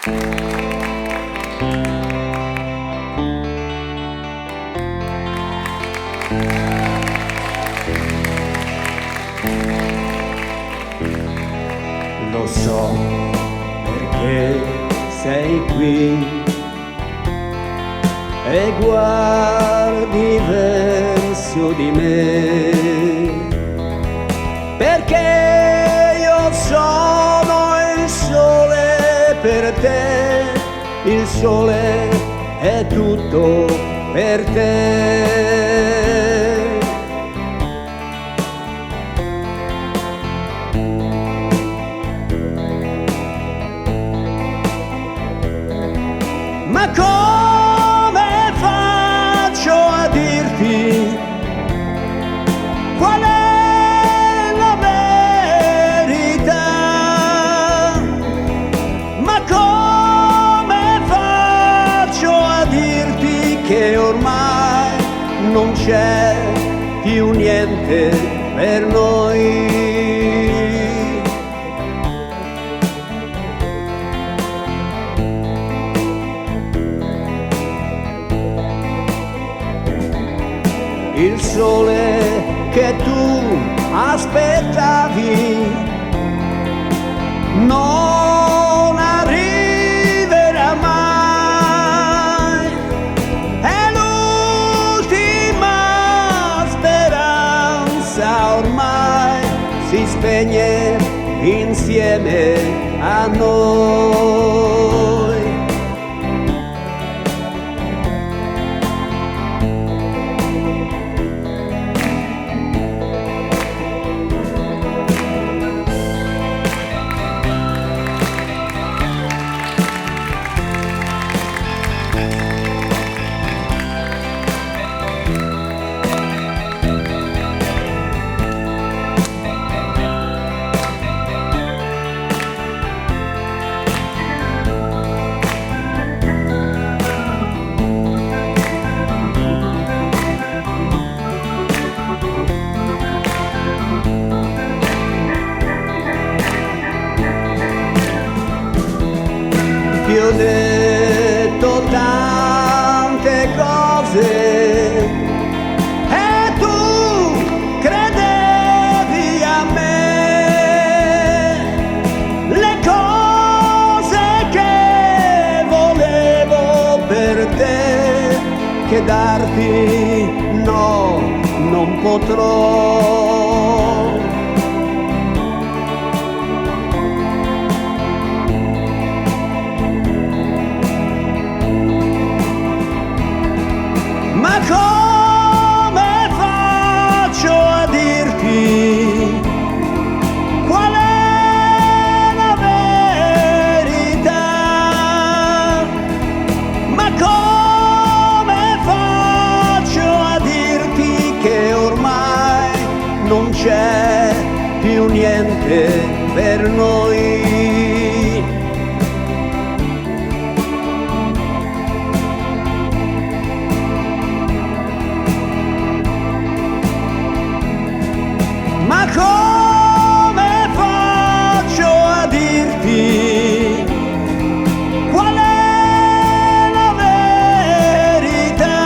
Lo so perché sei qui e guardi verso di me, perché io sono il sole per te, il sole è tutto per te. Ma come faccio a dirti qual è la verità? Ma come faccio a dirti che ormai non c'è più niente per noi? Il sole che tu aspettavi non arriverà mai, è l'ultima speranza, ormai si spegne insieme a noi. Ti ho detto tante cose e tu credevi a me, le cose che volevo per te, che darti no, non potrò. Ma come faccio a dirti qual è la verità? Ma come faccio a dirti che ormai non c'è più niente per noi? Ma come faccio a dirti qual è la verità?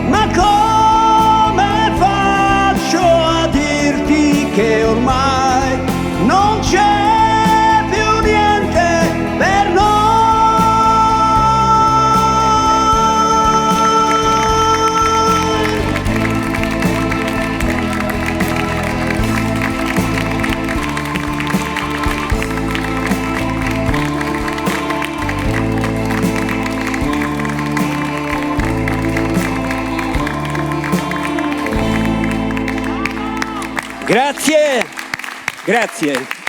Ma come faccio a dirti che ormai non c'è più niente per noi? Grazie, grazie.